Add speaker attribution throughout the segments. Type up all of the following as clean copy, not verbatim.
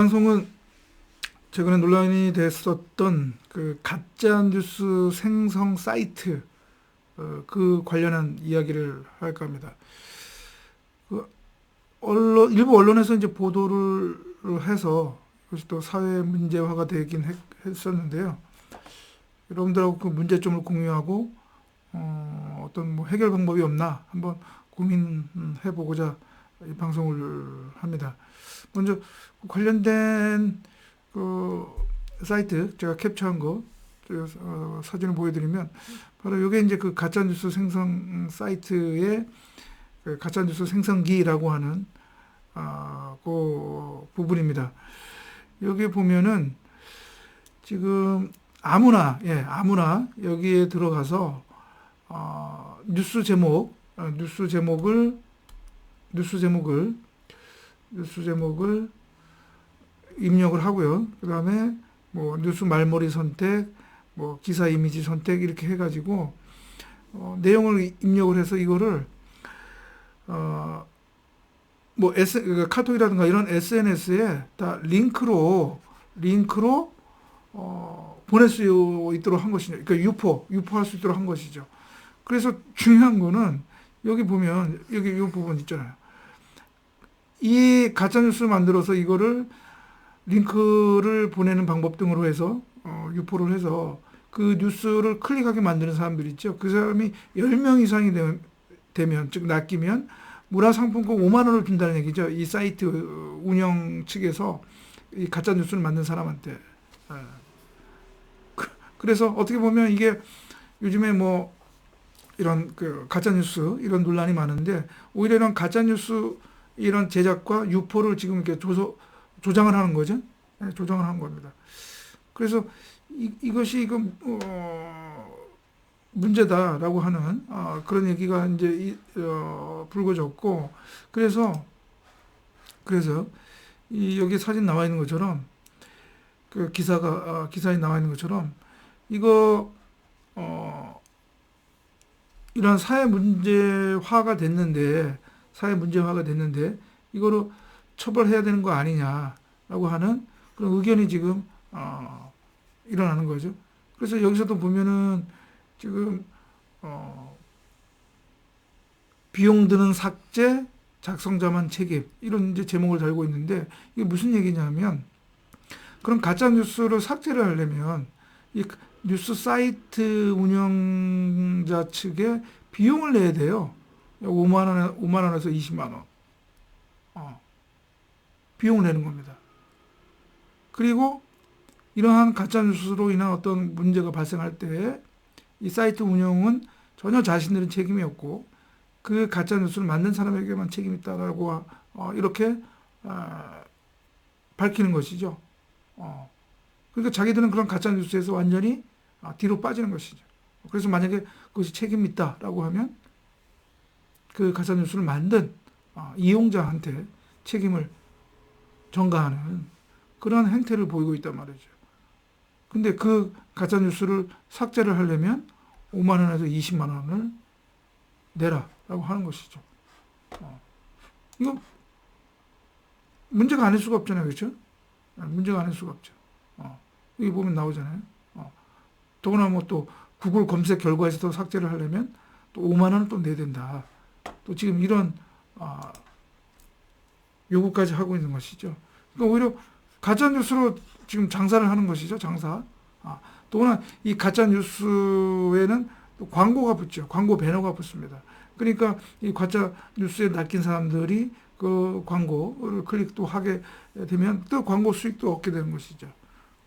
Speaker 1: 방송은 최근에 논란이 됐었던 그 가짜 뉴스 생성 사이트 그 관련한 이야기를 할까 합니다. 그 일부 언론에서 이제 보도를 해서 이것이 또 사회 문제화가 되긴 했었는데요. 여러분들하고 그 문제점을 공유하고 어떤 뭐 해결 방법이 없나 한번 고민해 보고자 이 방송을 합니다. 먼저 관련된 그 사이트 제가 캡처한 거 사진을 보여드리면 바로 이게 이제 그 가짜뉴스 생성 사이트의 그 가짜뉴스 생성기라고 하는 그 부분입니다. 여기 보면은 지금 아무나 여기에 들어가서 뉴스 제목 뉴스 제목을 입력을 하고요. 그 다음에 뭐 뉴스 말머리 선택, 뭐 기사 이미지 선택 이렇게 해가지고 내용을 입력을 해서 이거를 뭐 카톡이라든가 이런 SNS에 다 링크로 보낼 수 있도록 한 것이죠. 그러니까 유포할 수 있도록 한 것이죠. 그래서 중요한 거는 여기 보면 여기 이 부분 있잖아요. 이 가짜 뉴스를 만들어서 이거를 링크를 보내는 방법 등으로 해서 유포를 해서 그 뉴스를 클릭하게 만드는 사람들 있죠. 그 사람이 10명 이상이 되면 즉 낚이면 문화상품권 5만 원을 준다는 얘기죠. 이 사이트 운영 측에서 이 가짜 뉴스를 만든 사람한테. 그래서 어떻게 보면 이게 요즘에 뭐 이런 그 가짜 뉴스 이런 논란이 많은데 오히려 이런 가짜 뉴스 이런 제작과 유포를 지금 이렇게 조장을 하는 거죠. 네, 조장을 하는 겁니다. 그래서 이것이 문제다라고 하는 그런 얘기가 이제 불거졌고 그래서 여기 사진 나와 있는 것처럼 그 기사에 나와 있는 것처럼 이거 이런 사회 문제화가 됐는데 이거로 처벌해야 되는 거 아니냐라고 하는 그런 의견이 지금 일어나는 거죠. 그래서 여기서도 보면은 지금 비용 드는 삭제, 작성자만 책임 이런 이제 제목을 달고 있는데 이게 무슨 얘기냐면 그런 가짜 뉴스를 삭제를 하려면 이 뉴스 사이트 운영자 측에 비용을 내야 돼요. 5만 원에서 20만 원. 비용을 내는 겁니다. 그리고 이러한 가짜 뉴스로 인한 어떤 문제가 발생할 때 이 사이트 운영은 전혀 자신들은 책임이 없고 그 가짜 뉴스를 만든 사람에게만 책임이 있다라고 이렇게 밝히는 것이죠. 그러니까 자기들은 그런 가짜 뉴스에서 완전히 뒤로 빠지는 것이죠. 그래서 만약에 그것이 책임이 있다라고 하면 그 가짜 뉴스를 만든 이용자한테 책임을 전가하는 그런 행태를 보이고 있단 말이죠. 근데 그 가짜 뉴스를 삭제를 하려면 5만 원에서 20만 원을 내라라고 하는 것이죠. 이거 문제가 아닐 수가 없잖아요. 그렇죠? 문제가 아닐 수가 없죠. 여기 보면 나오잖아요. 더구나 뭐 또 구글 검색 결과에서도 삭제를 하려면 또 5만 원을 또 내야 된다. 또 지금 이런 요구까지 하고 있는 것이죠. 그러니까 오히려 가짜 뉴스로 지금 장사를 하는 것이죠. 장사. 또한 이 가짜 뉴스에는 또 광고가 붙죠. 광고 배너가 붙습니다. 그러니까 이 가짜 뉴스에 낚인 사람들이 그 광고를 클릭도 하게 되면 또 광고 수익도 얻게 되는 것이죠.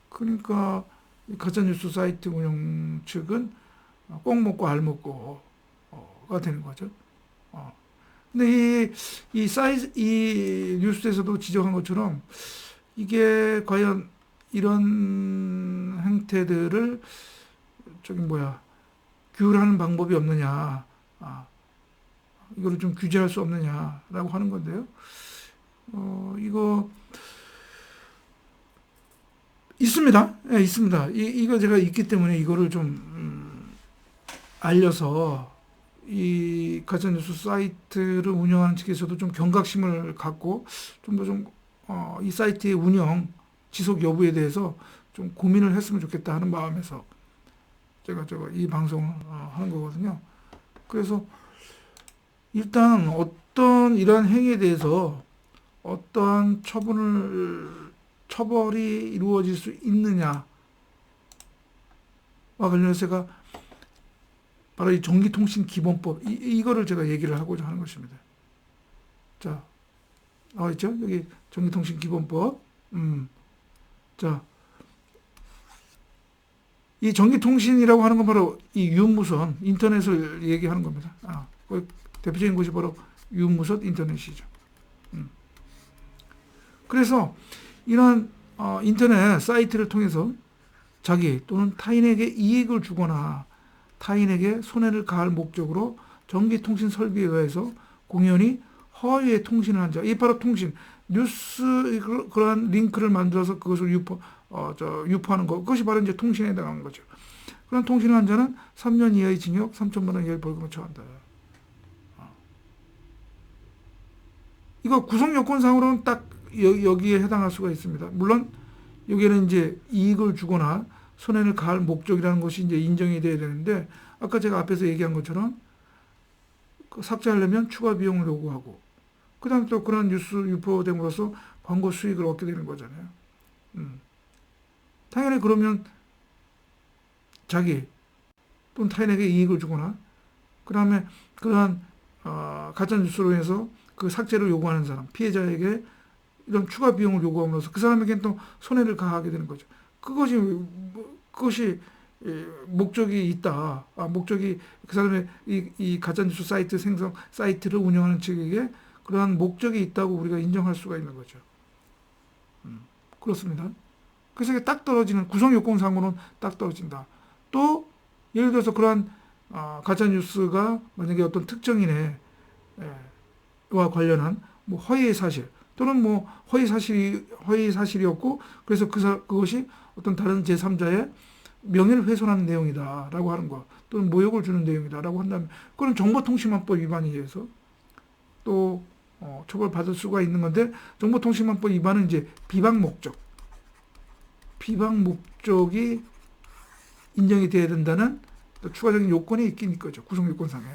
Speaker 1: 그러니까 이 가짜 뉴스 사이트 운영 측은 꼭 먹고 알 먹고가 되는 거죠. 근데 이 뉴스에서도 지적한 것처럼 이게 과연 이런 행태들을 규율하는 방법이 없느냐, 이거를 좀 규제할 수 없느냐라고 하는 건데요. 이거 있습니다. 예, 있습니다. 이거 제가 있기 때문에 이거를 좀 알려서 이 가짜뉴스 사이트를 운영하는 측에서도 좀 경각심을 갖고 좀 더 좀 이 사이트의 운영 지속 여부에 대해서 좀 고민을 했으면 좋겠다 하는 마음에서 제가 이 방송을 하는 거거든요. 그래서 일단 어떤 이러한 행위에 대해서 어떠한 처벌이 이루어질 수 있느냐와 관련해서 제가 바로 이 전기통신기본법 이거를 제가 얘기를 하고자 하는 것입니다. 자, 나와 있죠? 여기 전기통신기본법. 자, 이 전기통신이라고 하는 건 바로 이 유무선 인터넷을 얘기하는 겁니다. 그 대표적인 것이 바로 유무선 인터넷이죠. 그래서 이런 인터넷 사이트를 통해서 자기 또는 타인에게 이익을 주거나 타인에게 손해를 가할 목적으로 전기통신 설비에 의해서 공연히 허위의 통신을 한 자. 이 바로 통신, 뉴스 그러한 링크를 만들어서 그것을 유포하는 것. 그것이 바로 이제 통신에 해당하는 거죠. 그런 통신을 한 자는 3년 이하의 징역, 3천만 원 이하의 벌금을 처한다. 이거 구성 요건상으로는 딱 여기에 해당할 수가 있습니다. 물론 여기에는 이제 이익을 주거나 손해를 가할 목적이라는 것이 이제 인정이 돼야 되는데, 아까 제가 앞에서 얘기한 것처럼 삭제하려면 추가 비용을 요구하고, 그 다음에 또 그런 뉴스 유포됨으로써 광고 수익을 얻게 되는 거잖아요. 당연히 그러면 자기 또는 타인에게 이익을 주거나, 그 다음에 그러한 가짜 뉴스로 해서 그 삭제를 요구하는 사람, 피해자에게 이런 추가 비용을 요구함으로써 그 사람에게는 또 손해를 가하게 되는 거죠. 그것이 목적이 있다. 목적이 그 사람의 이 가짜뉴스 사이트 사이트를 운영하는 측에게 그러한 목적이 있다고 우리가 인정할 수가 있는 거죠. 그렇습니다. 그래서 이게 딱 떨어지는, 구성 요건상으로는 딱 떨어진다. 또 예를 들어서 그러한 가짜뉴스가 만약에 어떤 특정인의 와 관련한 뭐 허위의 사실 또는 뭐 허위 사실이었고, 그래서 그것이 어떤 다른 제3자의 명예를 훼손하는 내용이다라고 하는 것, 또는 모욕을 주는 내용이다라고 한다면 그건 정보통신망법 위반에 의해서 또 처벌받을 수가 있는 건데, 정보통신망법 위반은 이제 비방 목적이 인정이 돼야 된다는 또 추가적인 요건이 있긴 있겠죠. 구성 요건상에.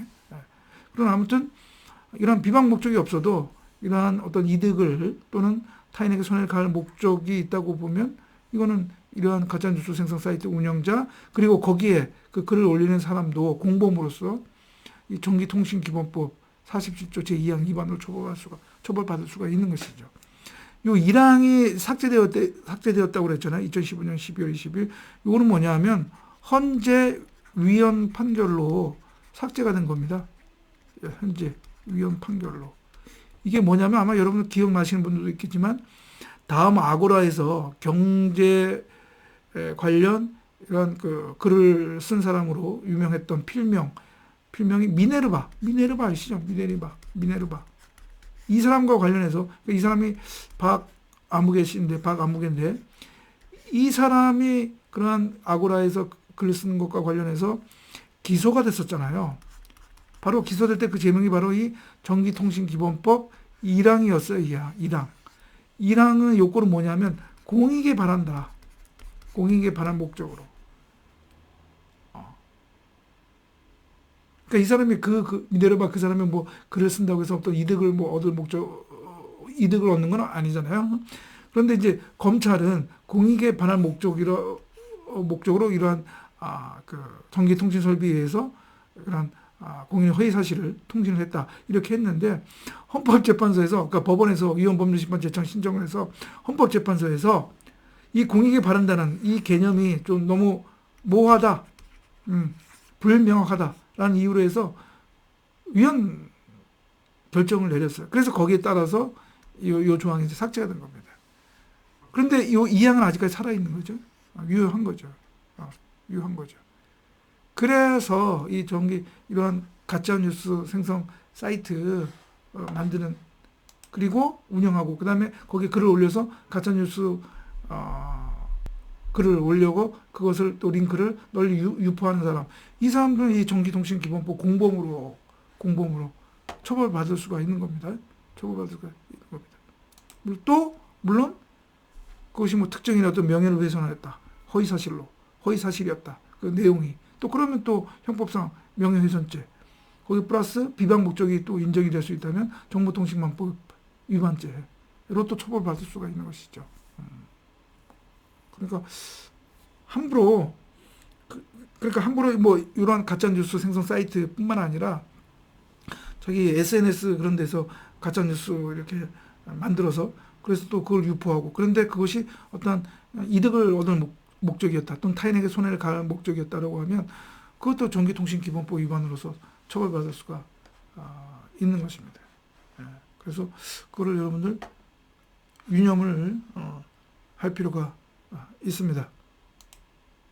Speaker 1: 그러나 아무튼 이런 비방 목적이 없어도 이러한 어떤 이득을 또는 타인에게 손해를 가할 목적이 있다고 보면, 이거는 이러한 가짜뉴스 생성 사이트 운영자 그리고 거기에 그 글을 올리는 사람도 공범으로서 이 전기통신기본법 47조 제2항 위반으로 처벌받을 수가 있는 것이죠. 요 1항이 삭제되었다고 그랬잖아요. 2015년 12월 20일. 이거는 뭐냐 하면 헌재 위헌 판결로 삭제가 된 겁니다. 현재 위헌 판결로. 이게 뭐냐면 아마 여러분들 기억나시는 분들도 있겠지만, 다음 아고라에서 경제 관련 이런 그 글을 쓴 사람으로 유명했던 필명이 미네르바 아시죠? 미네르바. 이 사람과 관련해서, 이 사람이 박아무개인데 이 사람이 그러한 아고라에서 글을 쓰는 것과 관련해서 기소가 됐었잖아요. 바로 기소될 때 그 제명이 바로 이 전기통신기본법 1항이었어요. 1항의 요건은 뭐냐면 공익에 반한다. 공익에 반한 목적으로. 그러니까 이 사람이 미네르바 그 사람이 뭐 글을 쓴다고 해서 어떤 이득을 뭐 얻을 이득을 얻는 건 아니잖아요. 그런데 이제 검찰은 공익에 반한 목적으로 이러한 그 전기통신 설비에 의해서 그런 공인의 허위 사실을 통신을 했다 이렇게 했는데, 헌법재판소에서, 그러니까 법원에서 위헌법률심판 재청 신청을 해서 헌법재판소에서 이 공익에 바른다는 이 개념이 좀 너무 모호하다, 불명확하다라는 이유로 해서 위헌 결정을 내렸어요. 그래서 거기에 따라서 이 조항이 이제 삭제가 된 겁니다. 그런데 이 2항은 아직까지 살아있는 거죠. 유효한 거죠. 유효한 거죠. 그래서 이러한 가짜뉴스 생성 사이트 만드는, 그리고 운영하고, 그 다음에 거기에 글을 올려서 가짜뉴스 글을 올려고 그것을 또 링크를 널리 유포하는 사람, 이 사람들은 이 전기통신기본법 공범으로 처벌받을 수가 있는 겁니다. 처벌받을 수가 있는 겁니다. 또 물론 그것이 뭐 특정인의 어떤 명예를 훼손하였다. 허위사실이었다. 그 내용이. 또 그러면 또 형법상 명예훼손죄. 거기 플러스 비방 목적이 또 인정이 될 수 있다면 정보통신망법 위반죄로 또 처벌받을 수가 있는 것이죠. 그러니까 함부로 뭐 이러한 가짜뉴스 생성 사이트뿐만 아니라 저기 SNS 그런 데서 가짜뉴스 이렇게 만들어서 그래서 또 그걸 유포하고 그런데 그것이 어떤 이득을 얻을 목적이었다 또는 타인에게 손해를 가할 목적이었다라고 하면 그것도 전기통신기본법 위반으로서 처벌받을 수가 있는 것입니다. 그래서 그거를 여러분들 유념을 할 필요가 있습니다.